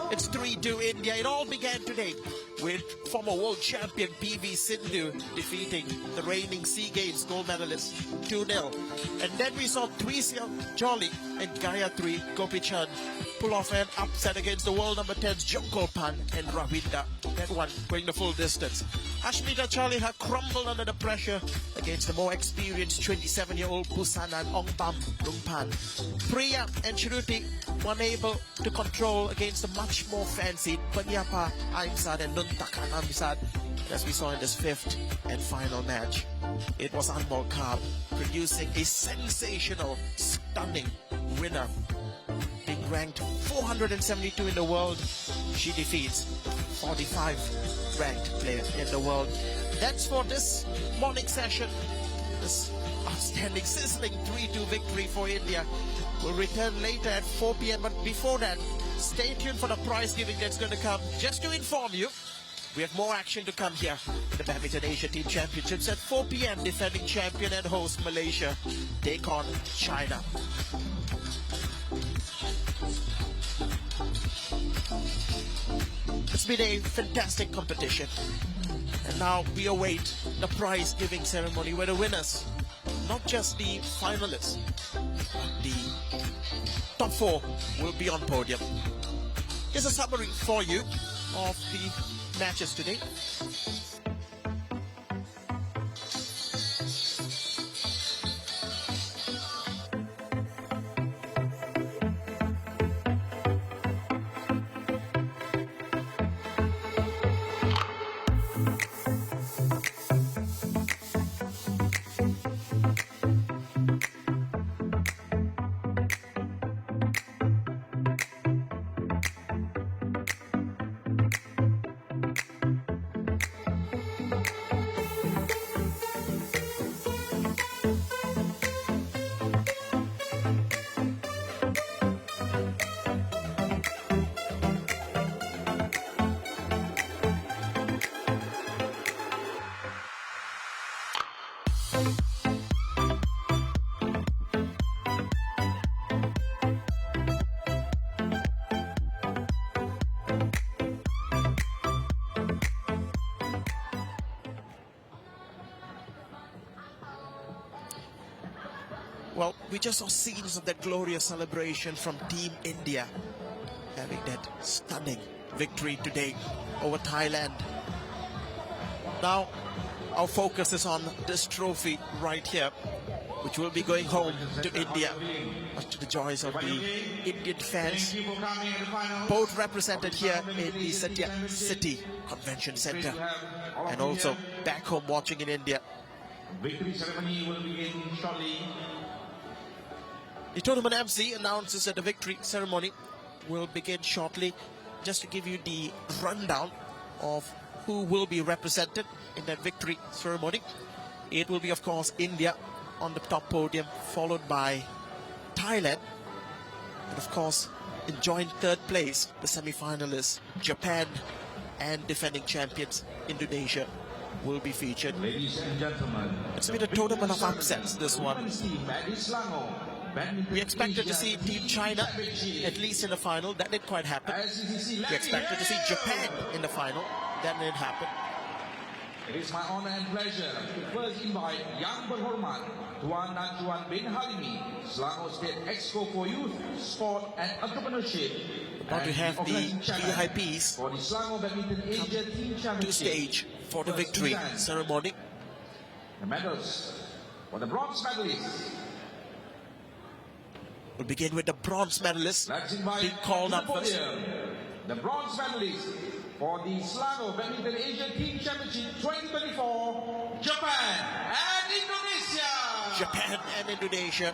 It's 3-2 India. It all began today with former world champion PV Sindhu defeating the reigning SEA Games gold medalist 2-0. And then we saw Trisha Jolly and Gayatri Gopichan pull off an upset against the world number 10's Jongkolpan and Ravinda. That one going the full distance. Ashmita Chaliha crumbled under the pressure against the more experienced 27-year-old Busanan Ongpam Rungpan. Priya and Shruti were unable to control against the much more fancied Panyapa Aimsad and Nuntakan Amsad, as we saw in this fifth and final match. It was Anmol Kaur producing a sensational, stunning winner. Being ranked 472 in the world, she defeats 45 ranked player in the world. That's for this morning session. This outstanding, sizzling 3-2 victory for India. We'll return later at 4 p.m. But before that, stay tuned for the prize giving that's going to come. Just to inform you, we have more action to come here in the Badminton Asia Team Championships at 4 p.m. Defending champion and host Malaysia take on China. It's been a fantastic competition, and now we await the prize giving ceremony where the winners, not just the finalists, the top 4 will be on podium. Here's a summary for you of the matches today. Well, we just saw scenes of that glorious celebration from Team India, having that stunning victory today over Thailand. Now, our focus is on this trophy right here, which will be going home to India, much to the joys of the Indian fans, both represented here in the Satya City Convention Center, and also back home watching in India. Victory ceremony will begin shortly. The tournament MC announces that the victory ceremony will begin shortly. Just to give you the rundown of who will be represented in that victory ceremony. It will be, of course, India on the top podium, followed by Thailand. And, of course, in joint third place, the semi-finalists, Japan, and defending champions, Indonesia, will be featured. Ladies and gentlemen, it's been a tournament of upsets, this one. We expected to see Team China at least in the final. That didn't quite happen. We expected to see Japan in the final. That didn't happen. It is my honor and pleasure to first invite Yang Berhormat Tuan Najwan bin Halimi, Selangor State Exco for Youth, Sport and Entrepreneurship. About to have the VIPs for the Selangor Badminton Asia Team Championship to stage for the victory ceremony. The medals for the bronze medalists. We'll begin with the bronze medalists being called up first. The bronze medalists for the Selangor Badminton Asia Team Championship 2024, Japan and Indonesia. Japan and Indonesia,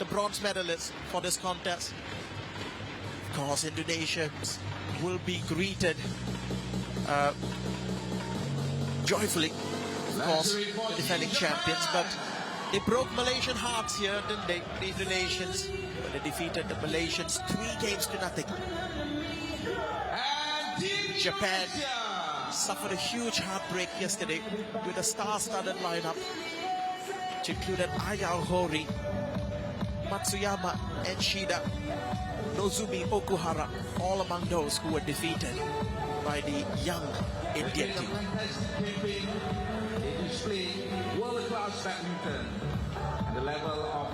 the bronze medalists for this contest. Of course, Indonesia will be greeted joyfully, of course, the defending champions, but they broke Malaysian hearts here, didn't they, the Indonesians? When they defeated the Malaysians 3-0. Japan suffered a huge heartbreak yesterday with a star-studded lineup, which included Ayal Hori, Matsuyama and Shida, Nozumi Okuhara, all among those who were defeated by the young Indian team. They display world-class badminton, and the level of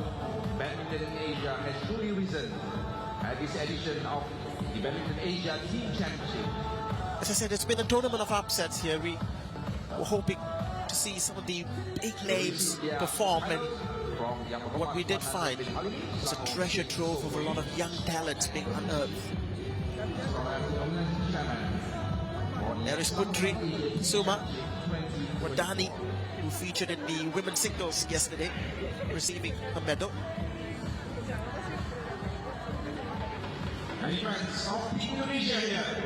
badminton in Asia has truly risen at this edition of the Badminton Asia Team Championship. As I said, it's been a tournament of upsets here. We were hoping to see some of the big names perform, and what we did find was a treasure trove of a lot of young talents being unearthed. There is Putri Suma Wadani, who featured in the women's singles yesterday, receiving a medal.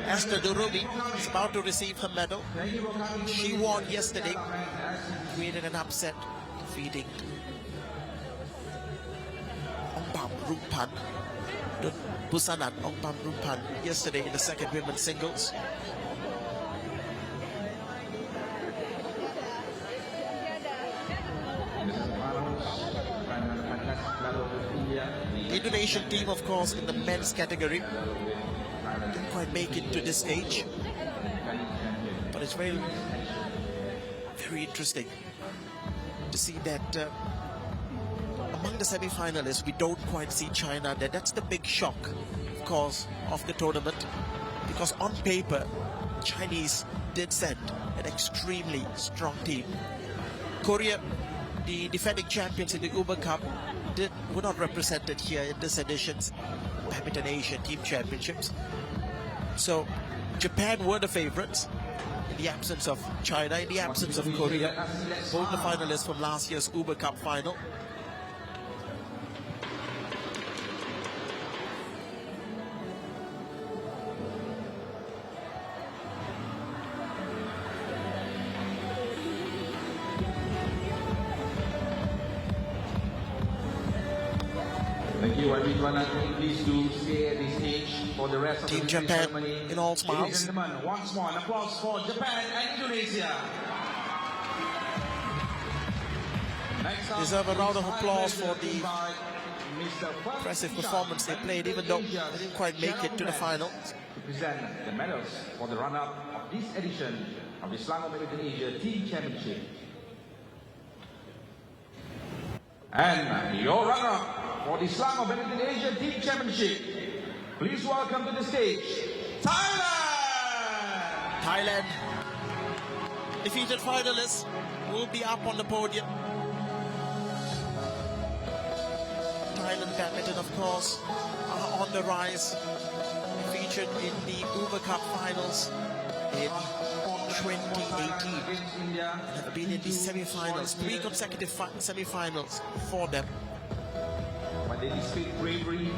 Esther Durumi is about to receive her medal. She won yesterday, created an upset, defeating Ongpam Rungpan, Busanan Ongpam Rungpan yesterday in the second women's singles. The Indonesian team, of course, in the men's category didn't quite make it to this stage, but it's very interesting to see that among the semi-finalists we don't quite see China there. That's the big shock, of course, of the tournament, because on paper Chinese did send an extremely strong team. Korea, the defending champions in the Uber Cup, were not represented here in this edition's Badminton Asia Team Championships. So Japan were the favorites in the absence of China, in the absence of Korea, both the finalists from last year's Uber Cup final. Thank you, everyone. Please do stay at the stage for the rest of Team the Japan ceremony. in all Ladies smiles. and gentlemen, once more, an applause for Japan and Indonesia. Next up, Deserve a round of it's my applause pleasure for the to invite Mr. impressive Fang performance they played, even though they didn't quite make it to the final. to present the medals for the run-up of this edition of the Selangor Badminton Asia Team Championship. And your runner-up for the Selangor Badminton Asia Team Championship, please welcome to the stage, Thailand! Thailand, defeated finalists, will be up on the podium. Thailand badminton, of course, are on the rise. Featured in the Uber Cup finals in 2018 and have been in the semi-finals, 3 consecutive semi-finals for them. But they displayed bravery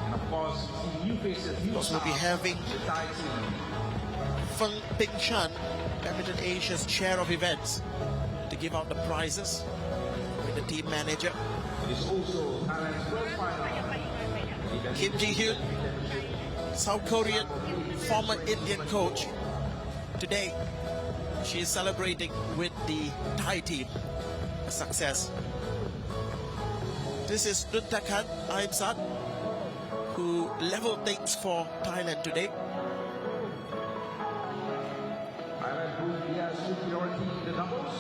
and, of course, see new faces, new We'll be stars, having the Thai team. Feng Ping Chan, Badminton Asia's chair of events, to give out the prizes with the team manager. It is also Thailand's world final. Kim Ji-hyun, South Korean, former Indian coach. Today, she is celebrating with the Thai team a success. This is Nuntakan Aimsat, who leveled things for Thailand today. Thailand proved their superiority in the doubles,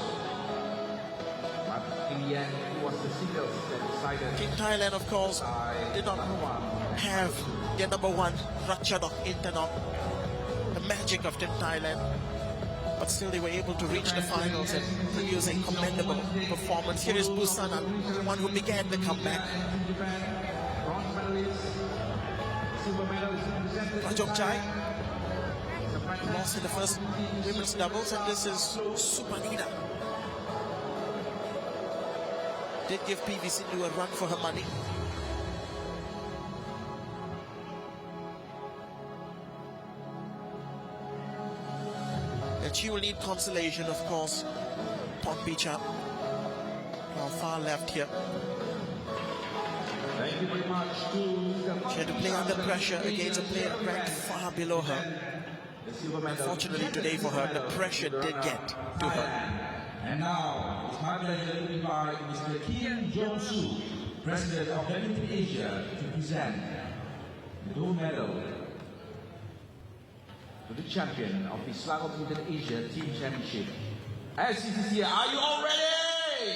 but in the end, it was the singles that decided. Team Thailand, of course, did not have their number one, Ratchadok Intanok, the magic of Team Thailand. But still they were able to reach the finals and produce a commendable performance. Here is Busanan, the one who began the comeback. Rajok Chai lost in the first women's doubles, and this is Supanida. Did give PV Sindhu a run for her money. And she will need consolation, of course. Ponpicha, our far left here. Thank you very much to She had to play under pressure against a player ranked far below her. Unfortunately today for her, the pressure did get to her. And now, it's my pleasure to invite Mr. Kim Jong-soo, President of Badminton Asia, to present the gold medal to the champion of the Selangor Badminton Asia Team Championship. SELBATC, are you all ready?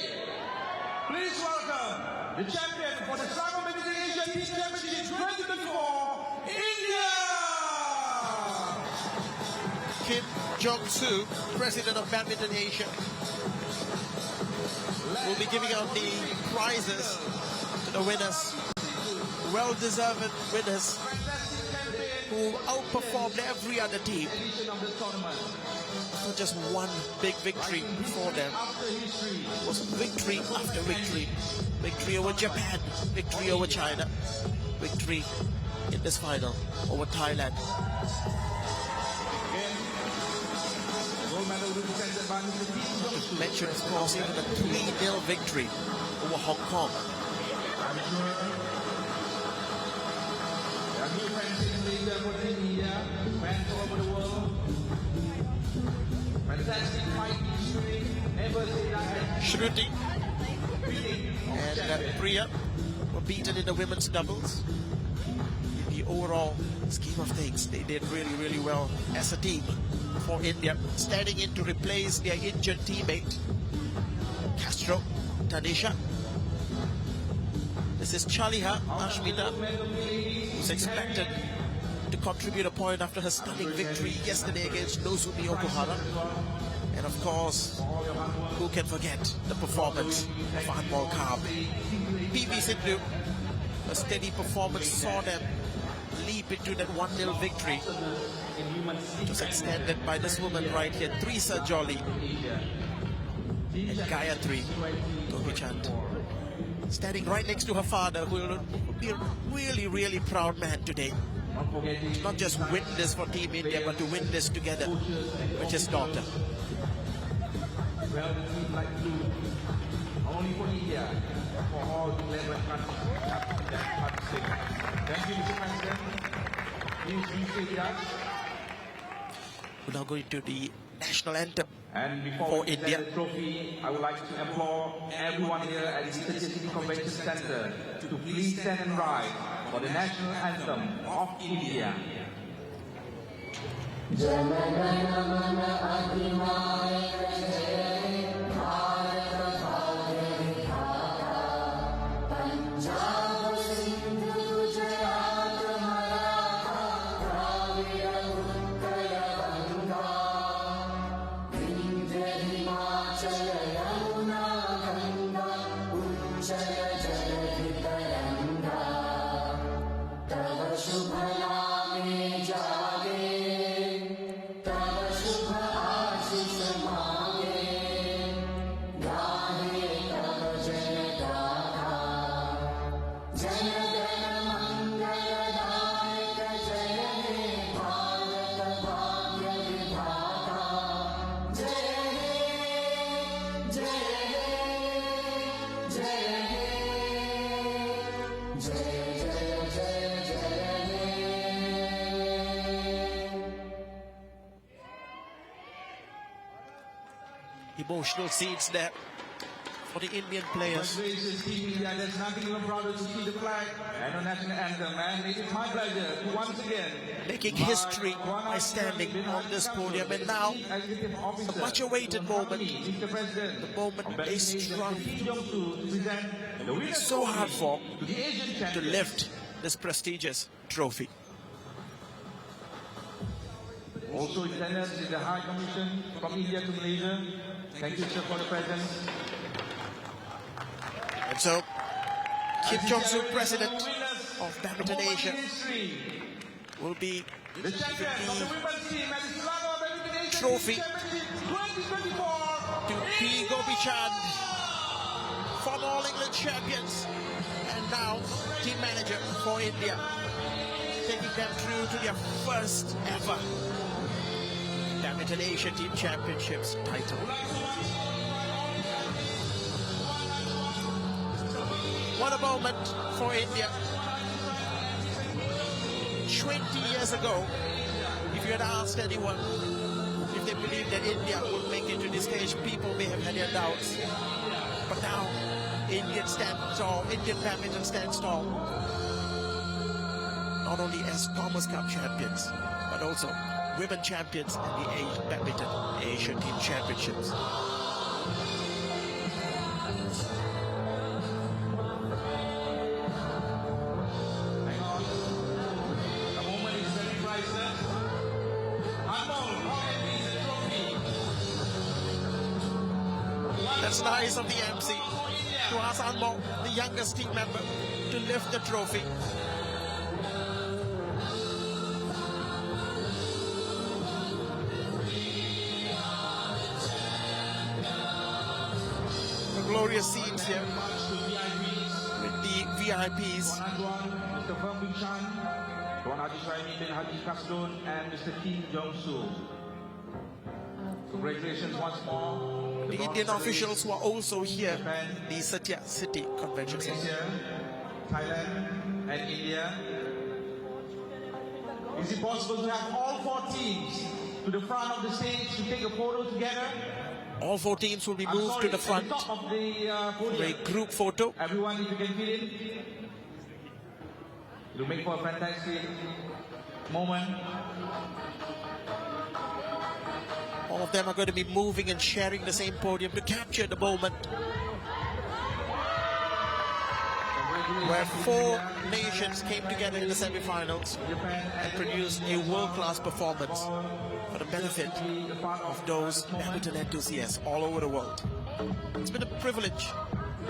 Please welcome the champion for the Selangor Badminton Asia Team Championship 2024, India! Kim Jong-soo, President of Badminton Asia, will be giving out the prizes to the winners, well-deserved winners who outperformed every other team. Not just one big victory before them. It was victory after victory. Victory over Japan, victory over China, victory in this final over Thailand. To mention, of course, even a 3-0 victory over Hong Kong. I'm sure there are new fans in Indonesia, India, fans all over the world. Fantastic fight history, never say that. Shruti and Priya were beaten in the women's doubles. In the overall scheme of things, they did really, really well as a team for India, standing in to replace their injured teammate, Castro Tanisha. This is Chaliha Ashmita, who's expected to contribute a point after her stunning victory yesterday against Nozumi Okuhara. And of course, who can forget the performance of Anmol Kaab. PV Sindhu, a steady performance saw them leap into that 1-0 victory. It was extended by this woman right here, Trisa Jolly and Gayatri Gopichand, standing right next to her father, who will be a really, really proud man today. Not just win this for Team India, but to win this together with his daughter. Well, the team like blue, only for India, for all 11 countries that participate. Thank you, Mr. President. Please be seated. We're now going to the national anthem And before for we India. present the trophy, I would like to implore everyone here at the City Convention Center to please stand and rise for the national anthem of India. Emotional scenes there for the Indian players. Congratulations, Team India. There's nothing even prouder to see the flag and the national anthem. And it is my pleasure to once again Making history by standing on this podium. And now, a much awaited moment. The moment they struck. It's so hard for to lift this prestigious trophy. Also in attendance is the High Commission from India to Malaysia. Thank you, sir, for the presence. And so, Kim Jong-soo, President of Badminton Asia, will be The champion of the women's team at the Selangor Badminton Asia Trophy Championship 2024 to P. Gopichand, former All England champions, and now team manager for India, taking them through to their first ever Badminton Asia Team Championships title. What a moment for India. 20 years ago, if you had asked anyone if they believed that India would make it to this stage, people may have had their doubts. But now, Indian stands tall, Indian badminton stands tall. Not only as Thomas Cup champions, but also women champions in the Badminton Asian Team Championships. That's nice of the MC to ask Anmol, the youngest team member, to lift the trophy. The glorious scenes here with the VIPs. Mr. Feng Chan, Tuan Haji Saimin Haji Kasdun, and Mr. Kim Jong-soo. Congratulations once more. The Indian officials were also here in the Satya City Convention Center. Indonesia, Thailand, and India. Is it possible to have all 4 teams to the front of the stage to take a photo together? All 4 teams will be moved to the front top of the for a podium. group photo. Everyone, if you can fit in, to make for a fantastic moment. All of them are going to be moving and sharing the same podium to capture the moment where 4 nations came together in the semi-finals and produced a world-class performance for the benefit of those badminton enthusiasts all over the world. It's been a privilege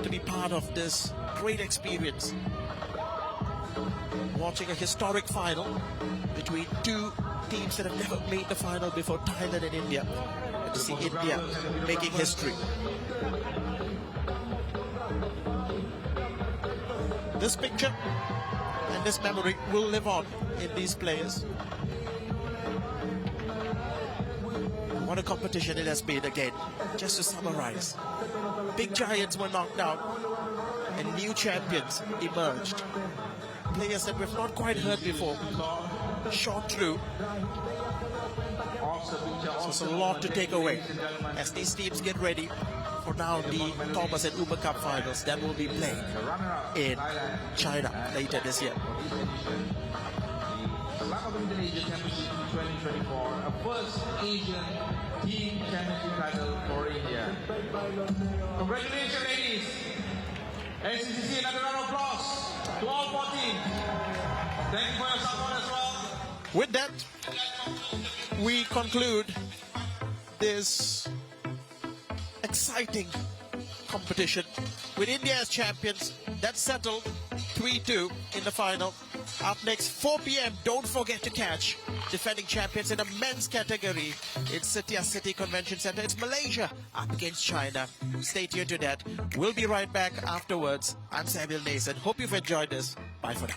to be part of this great experience, watching a historic final between 2 teams that have never made the final before, Thailand and India, and to see India making history. This picture and this memory will live on in these players. What a competition it has been again. Just to summarize, big giants were knocked out and new champions emerged. Players that we've not quite heard before shot through. So it's a lot to take away as these teams get ready for now the Thomas and Uma Cup finals that will be played in China later this year. SELANGOR Indonesia Championship 2024, a first Asian team championship title for India. Congratulations, ladies. SELBATC, another round of applause to all 4 teams. Thank you for your support as well. With that, we conclude this exciting competition with India as champions. That's settled 3-2 in the final. Up next, 4 p.m. Don't forget to catch defending champions in the men's category in Satya City Convention Center. It's Malaysia up against China. Stay tuned to that. We'll be right back afterwards. I'm Samuel Nason. Hope you've enjoyed this. Bye for now.